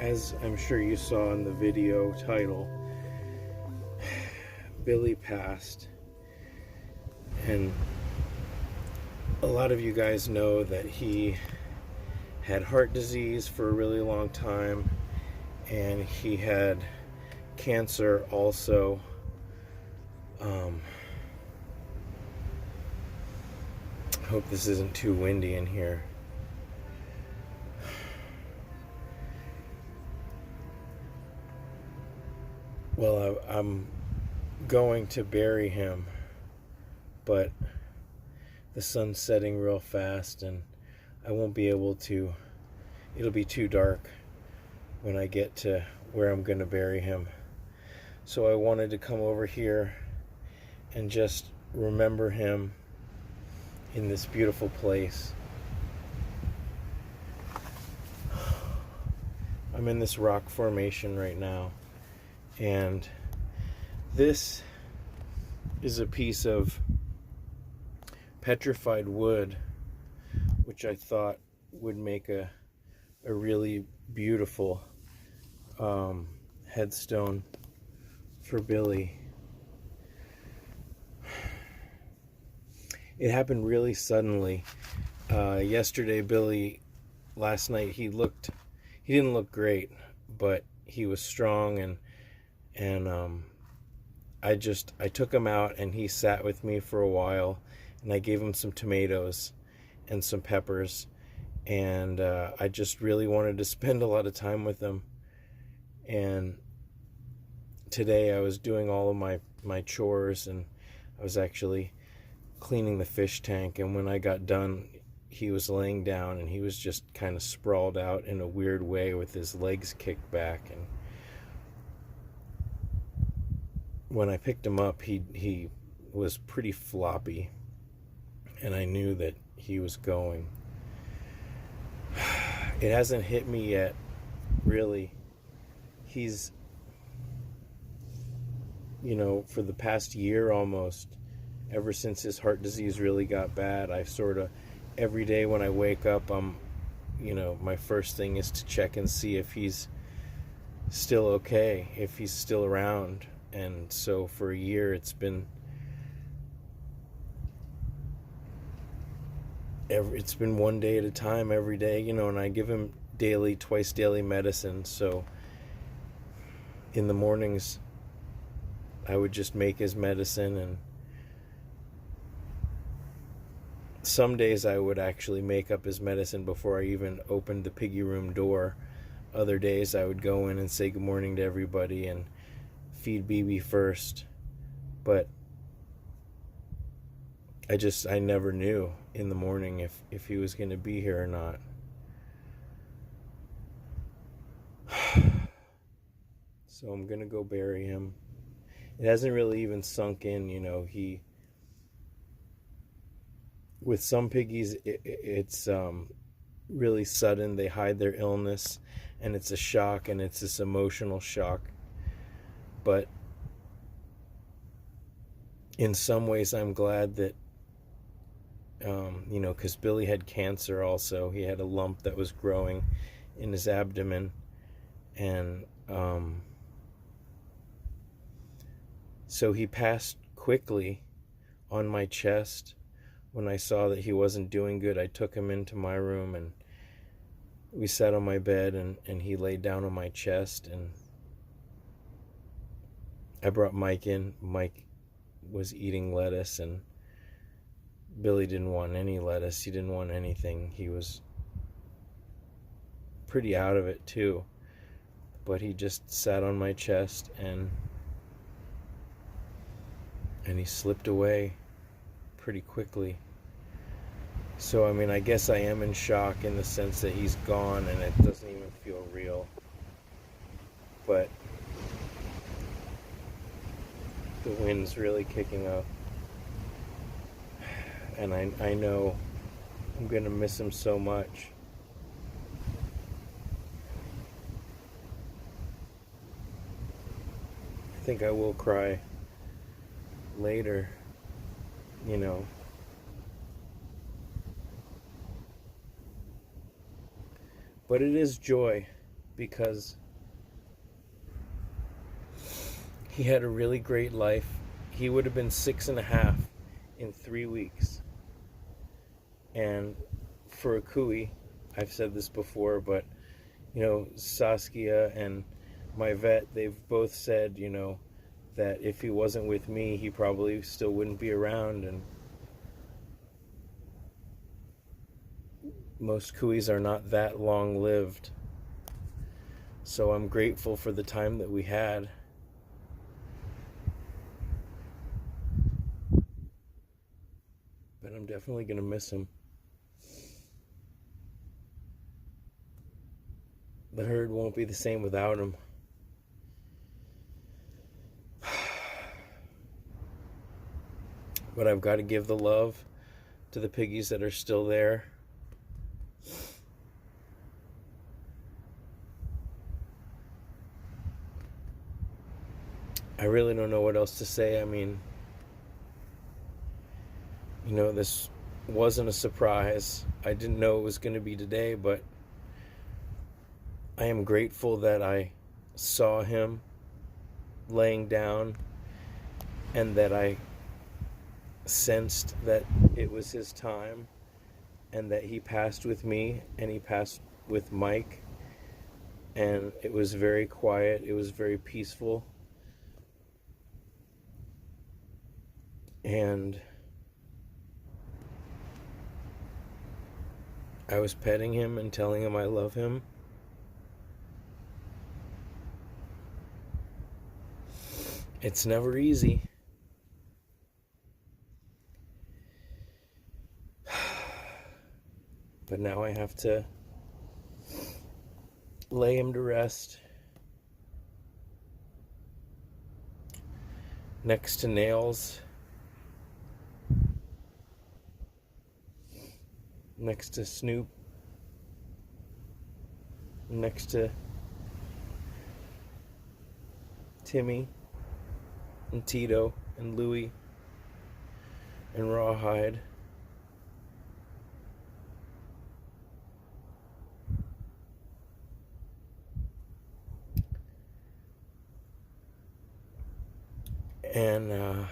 As I'm sure you saw in the video title, Billy passed. And a lot of you guys know that he had heart disease for a really long time, and he had cancer also. I hope this isn't too windy in here. Well, I'm going to bury him, but the sun's setting real fast and I won't be able to. It'll be too dark when I get to where I'm going to bury him. So I wanted to come over here and just remember him in this beautiful place. I'm in this rock formation right now, and this is a piece of petrified wood which I thought would make a really beautiful headstone for Billy. It happened really suddenly. Yesterday, Billy, last night, he didn't look great, but he was strong, and I took him out and he sat with me for a while, and I gave him some tomatoes and some peppers, and I just really wanted to spend a lot of time with him. And today I was doing all of my chores, and I was actually cleaning the fish tank, and when I got done, he was laying down and he was just kind of sprawled out in a weird way with his legs kicked back. And when I picked him up, he was pretty floppy, and I knew that he was going. It hasn't hit me yet, really. He's, for the past year almost, ever since his heart disease really got bad, I sort of, every day when I wake up, my first thing is to check and see if he's still okay, if he's still around. And so for a year, it's been one day at a time, every day, and I give him twice daily medicine. So in the mornings, I would just make his medicine, and some days I would actually make up his medicine before I even opened the piggy room door. Other days I would go in and say good morning to everybody and feed BB first. But I never knew in the morning if he was going to be here or not. So I'm going to go bury him. It hasn't really even sunk in, with some piggies, it's really sudden. They hide their illness, and it's a shock, and it's this emotional shock. But in some ways, I'm glad that, because Billy had cancer also. He had a lump that was growing in his abdomen, and so he passed quickly on my chest. When I saw that he wasn't doing good, I took him into my room, and we sat on my bed, and he laid down on my chest, and I brought Mike in. Mike was eating lettuce, and Billy didn't want any lettuce. He didn't want anything. He was pretty out of it too, but he just sat on my chest, and he slipped away pretty quickly. So, I guess I am in shock in the sense that he's gone and it doesn't even feel real. But the wind's really kicking up. And I know I'm going to miss him so much. I think I will cry later, But it is joy. because he had a really great life. He would have been 6.5 in 3 weeks. And for a Kui, I've said this before, but, Saskia and my vet, they've both said, that if he wasn't with me, he probably still wouldn't be around. And most Kuis are not that long lived. So I'm grateful for the time that we had. But I'm definitely going to miss him. The herd won't be the same without him. But I've got to give the love to the piggies that are still there. I really don't know what else to say. I mean, this wasn't a surprise. I didn't know it was going to be today, but I am grateful that I saw him laying down and that I sensed that it was his time and that he passed with me and he passed with Mike, and it was very quiet. It was very peaceful. And I was petting him and telling him I love him. It's never easy. But now I have to lay him to rest next to Nails, next to Snoop, next to Timmy and Tito and Louie and Rawhide. And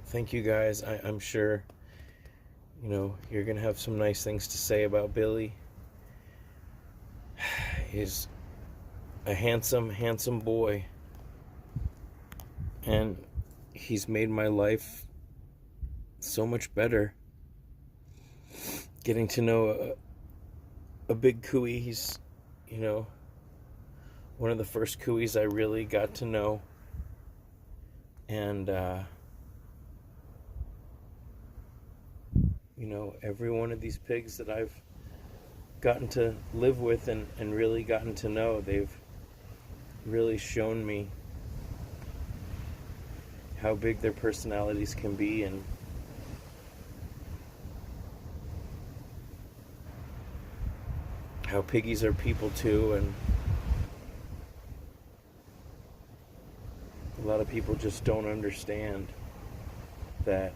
thank you guys. I'm sure, you're going to have some nice things to say about Billy. He's a handsome, handsome boy. And he's made my life so much better. Getting to know a big Kui. He's, one of the first Kuis I really got to know. And, every one of these pigs that I've gotten to live with and really gotten to know, they've really shown me how big their personalities can be, and how piggies are people too. And a lot of people just don't understand that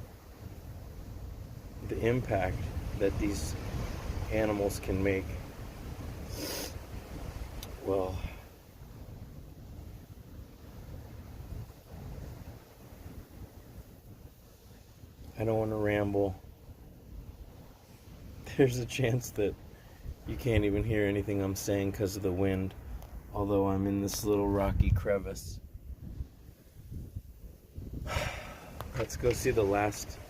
the impact that these animals can make. Well, I don't want to ramble. There's a chance that you can't even hear anything I'm saying because of the wind, although I'm in this little rocky crevice. Let's go see the last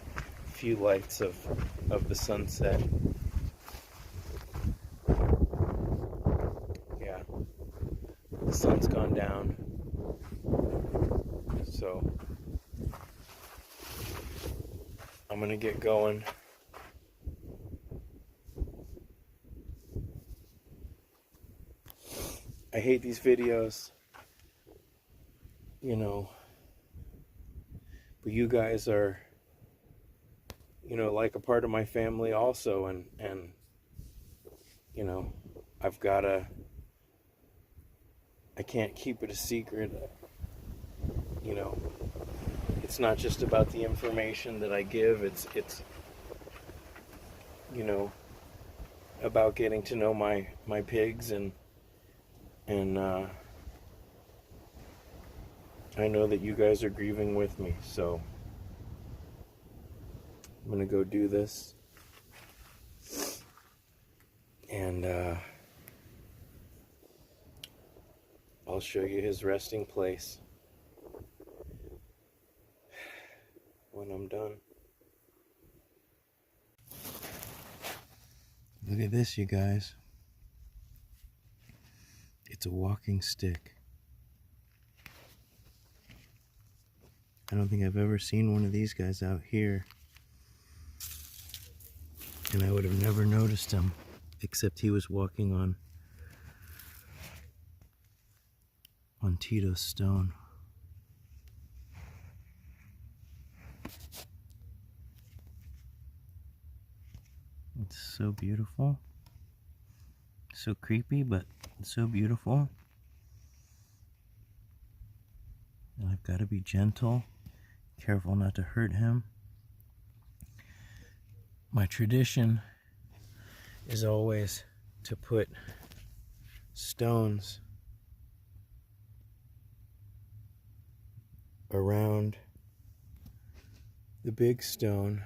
few lights of the sunset. Yeah, the sun's gone down, so I'm gonna get going. I hate these videos, but you guys are, like a part of my family also, and I can't keep it a secret. it's not just about the information that I give. It's you know, about getting to know my pigs, and I know that you guys are grieving with me, so I'm gonna go do this, and I'll show you his resting place when I'm done. Look at this, you guys. It's a walking stick. I don't think I've ever seen one of these guys out here, and I would have never noticed him, except he was walking on Tito's stone. It's so beautiful. So creepy, but so beautiful. And I've got to be gentle, careful not to hurt him. My tradition is always to put stones around the big stone.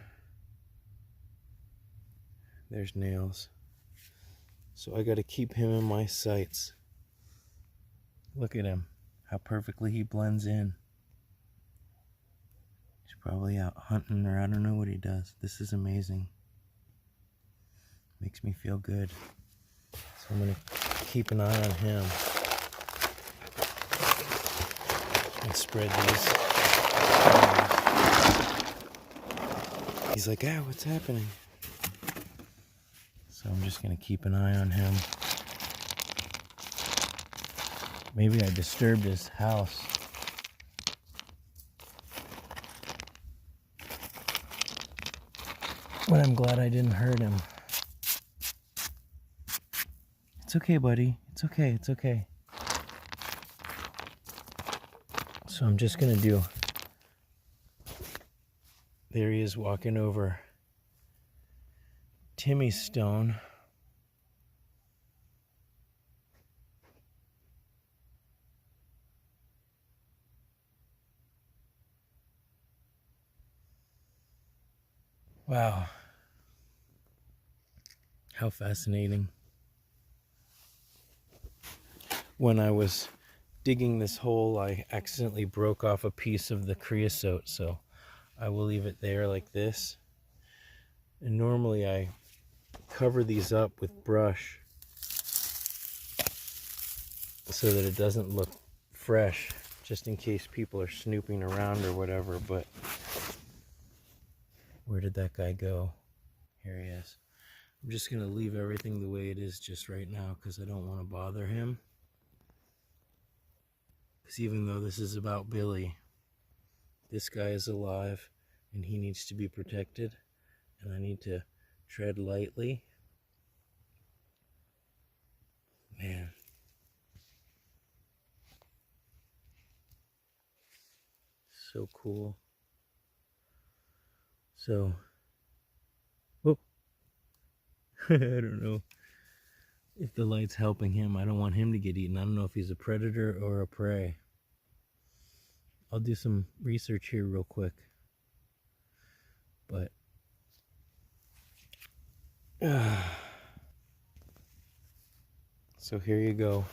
There's nails. So I got to keep him in my sights. Look at him, how perfectly he blends in. He's probably out hunting, or I don't know what he does. This is amazing. Makes me feel good. So I'm going to keep an eye on him. And spread these. He's like, ah, what's happening? So I'm just going to keep an eye on him. Maybe I disturbed his house. But I'm glad I didn't hurt him. It's okay, buddy. It's okay. It's okay. So I'm just going to do... There he is walking over Timmy's stone. Wow. How fascinating. When I was digging this hole, I accidentally broke off a piece of the creosote, so I will leave it there like this. And normally I cover these up with brush so that it doesn't look fresh, just in case people are snooping around or whatever. But where did that guy go? Here he is. I'm just going to leave everything the way it is just right now because I don't want to bother him. Because even though this is about Billy, this guy is alive and he needs to be protected, and I need to tread lightly. Man. So cool. So, whoop. I don't know if the light's helping him. I don't want him to get eaten. I don't know if he's a predator or a prey. I'll do some research here real quick. But so here you go.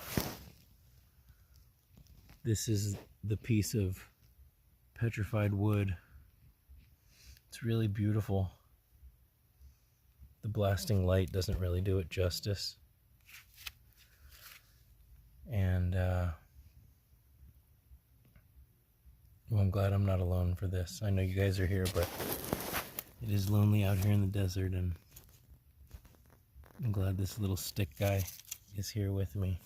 This is the piece of petrified wood. It's really beautiful. The blasting light doesn't really do it justice. And well, I'm glad I'm not alone for this. I know you guys are here, but it is lonely out here in the desert, and I'm glad this little stick guy is here with me.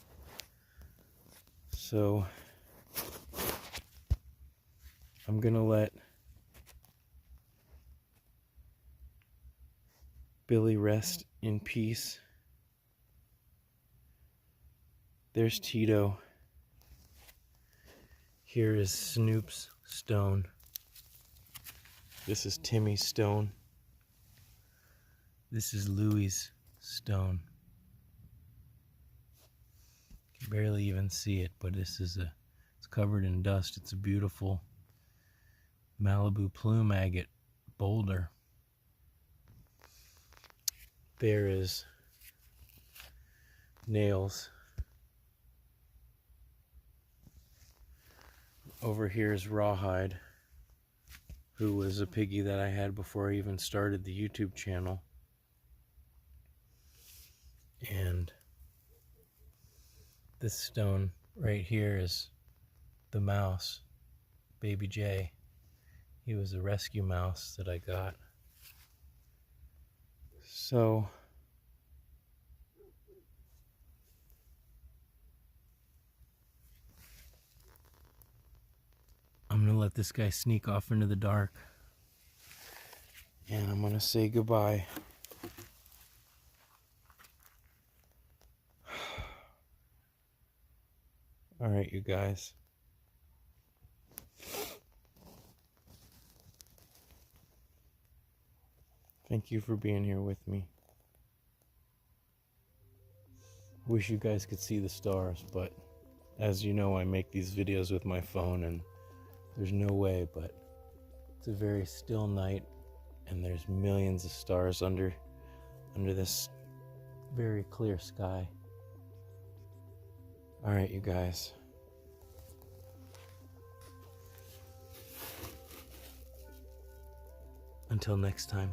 So I'm gonna let Billy rest in peace. There's Tito. Here is Snoop's stone. This is Timmy's stone. This is Louie's stone. You can barely even see it, but it's covered in dust. It's a beautiful Malibu plume agate boulder. There is Nails. Over here is Rawhide, who was a piggy that I had before I even started the YouTube channel. And this stone right here is the mouse, Baby J. He was a rescue mouse that I got. So I'm gonna let this guy sneak off into the dark, and I'm gonna say goodbye. All right, you guys. Thank you for being here with me. Wish you guys could see the stars, but as you know, I make these videos with my phone and there's no way, but it's a very still night and there's millions of stars under this very clear sky. All right, you guys. Until next time.